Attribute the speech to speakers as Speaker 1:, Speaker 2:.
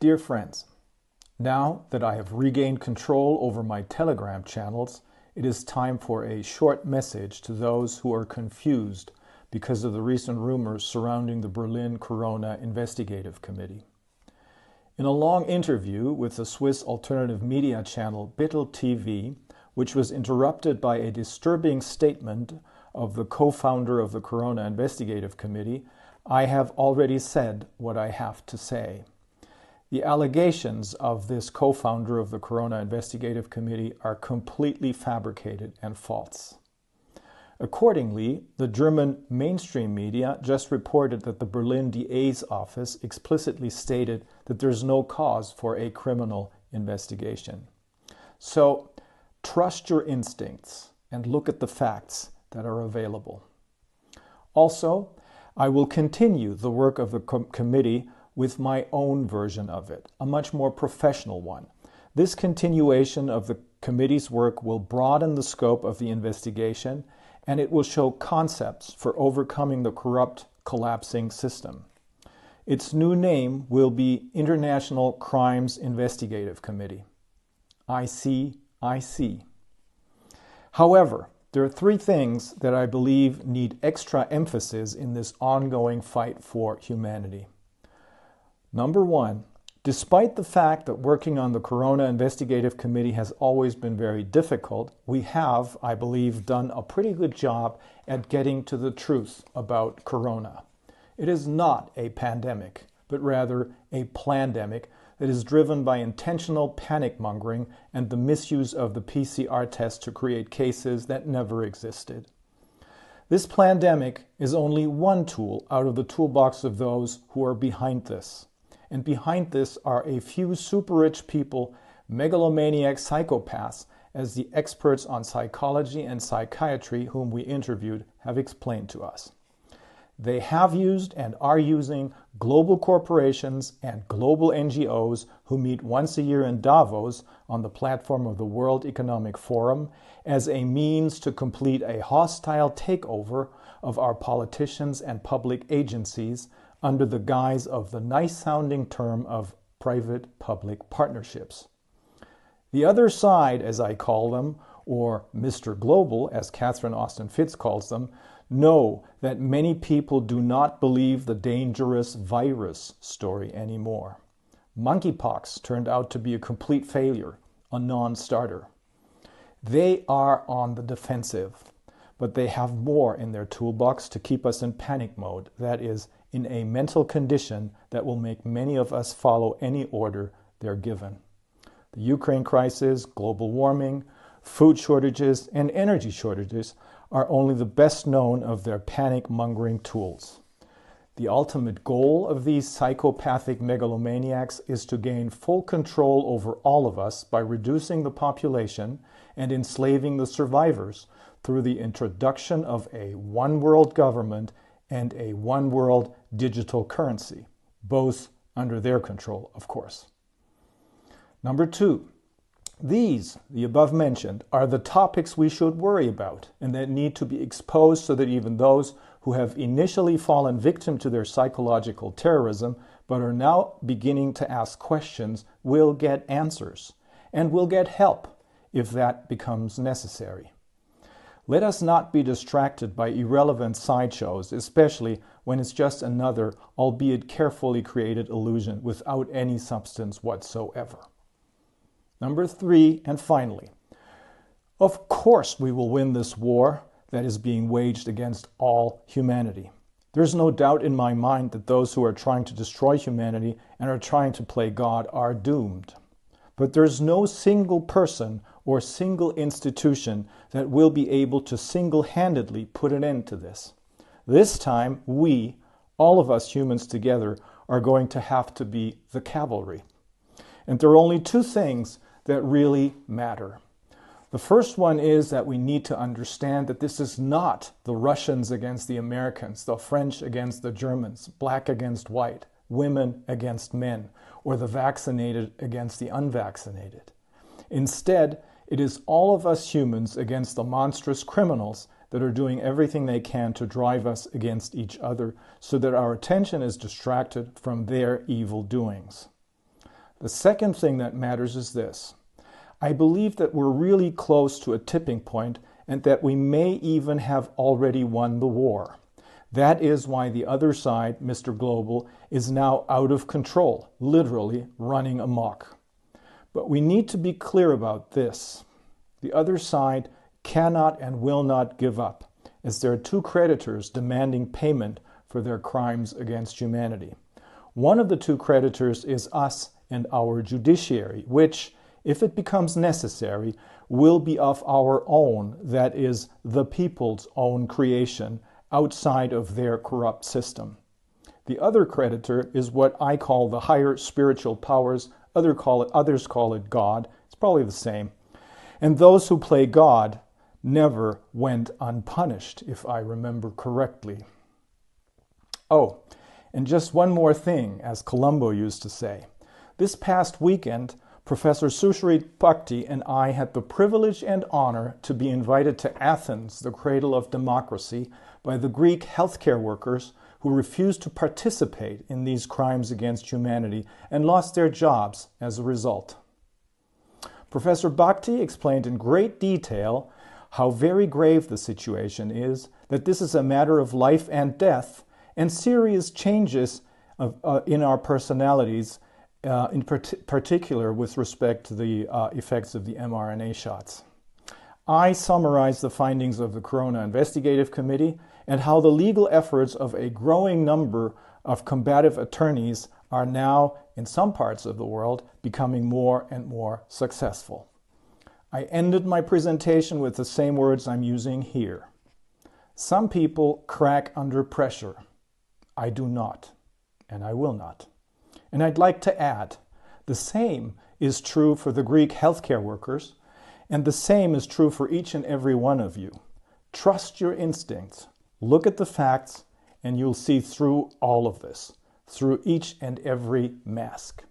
Speaker 1: Dear friends, now that I have regained control over my Telegram channels, it is time for a short message to those who are confused because of the recent rumors surrounding the Berlin Corona Investigative Committee. In a long interview with the Swiss alternative media channel Bitte TV, which was interrupted by a disturbing statement of the co-founder of the Corona Investigative Committee, I have already said what I have to say. The allegations of this co-founder of the Corona Investigative Committee are completely fabricated and false. Accordingly, the German mainstream media just reported that the Berlin DA's office explicitly stated that there's no cause for a criminal investigation. So, trust your instincts and look at the facts that are available. Also, I will continue the work of the committee with my own version of it, a much more professional one. This continuation of the committee's work will broaden the scope of the investigation, and it will show concepts for overcoming the corrupt, collapsing system. Its new name will be International Crimes Investigative Committee, ICIC. However, there are three things that I believe need extra emphasis in this ongoing fight for humanity. Number one, despite the fact that working on the Corona Investigative Committee has always been very difficult, we have, I believe, done a pretty good job at getting to the truth about Corona. It is not a pandemic, but rather a plandemic that is driven by intentional panic-mongering and the misuse of the PCR test to create cases that never existed. This plandemic is only one tool out of the toolbox of those who are behind this. And behind this are a few super-rich people, megalomaniac psychopaths, as the experts on psychology and psychiatry whom we interviewed have explained to us. They have used and are using global corporations and global NGOs who meet once a year in Davos on the platform of the World Economic Forum as a means to complete a hostile takeover of our politicians and public agencies under the guise of the nice-sounding term of private-public partnerships. The other side, as I call them, or Mr. Global, as Catherine Austin Fitts calls them, know that many people do not believe the dangerous virus story anymore. Monkeypox turned out to be a complete failure, a non-starter. They are on the defensive, but they have more in their toolbox to keep us in panic mode, that is, in a mental condition that will make many of us follow any order they're given. The Ukraine crisis, global warming, food shortages, and energy shortages are only the best known of their panic-mongering tools. The ultimate goal of these psychopathic megalomaniacs is to gain full control over all of us by reducing the population and enslaving the survivors through the introduction of a one-world government and a one-world digital currency, both under their control, of course. Number two, these, the above mentioned, are the topics we should worry about and that need to be exposed so that even those who have initially fallen victim to their psychological terrorism but are now beginning to ask questions will get answers and will get help if that becomes necessary. Let us not be distracted by irrelevant sideshows, especially when it's just another, albeit carefully created illusion without any substance whatsoever. Number three, and finally, of course we will win this war that is being waged against all humanity. There's no doubt in my mind that those who are trying to destroy humanity and are trying to play God are doomed. But there's no single person or single institution that will be able to single-handedly put an end to this. This time, we, all of us humans together, are going to have to be the cavalry. And there are only two things that really matter. The first one is that we need to understand that this is not the Russians against the Americans, the French against the Germans, black against white, women against men, or the vaccinated against the unvaccinated. Instead, it is all of us humans against the monstrous criminals that are doing everything they can to drive us against each other so that our attention is distracted from their evil doings. The second thing that matters is this. I believe that we're really close to a tipping point and that we may even have already won the war. That is why the other side, Mr. Global, is now out of control, literally running amok. But we need to be clear about this. The other side cannot and will not give up, as there are two creditors demanding payment for their crimes against humanity. One of the two creditors is us and our judiciary, which, if it becomes necessary, will be of our own, that is, the people's own creation, outside of their corrupt system. The other creditor is what I call the higher spiritual powers. Others call it God. It's probably the same. And those who play God never went unpunished, if I remember correctly. Oh, and just one more thing, as Columbo used to say. This past weekend, Professor Sushrit Bhakti and I had the privilege and honor to be invited to Athens, the cradle of democracy, by the Greek healthcare workers who refused to participate in these crimes against humanity and lost their jobs as a result. Professor Bhakti explained in great detail how very grave the situation is, that this is a matter of life and death, and serious changes in our personalities, in particular with respect to the effects of the mRNA shots. I summarized the findings of the Corona Investigative Committee and how the legal efforts of a growing number of combative attorneys are now, in some parts of the world, becoming more and more successful. I ended my presentation with the same words I'm using here. Some people crack under pressure. I do not, and I will not. And I'd like to add, the same is true for the Greek healthcare workers, and the same is true for each and every one of you. Trust your instincts. Look at the facts, and you'll see through all of this, through each and every mask.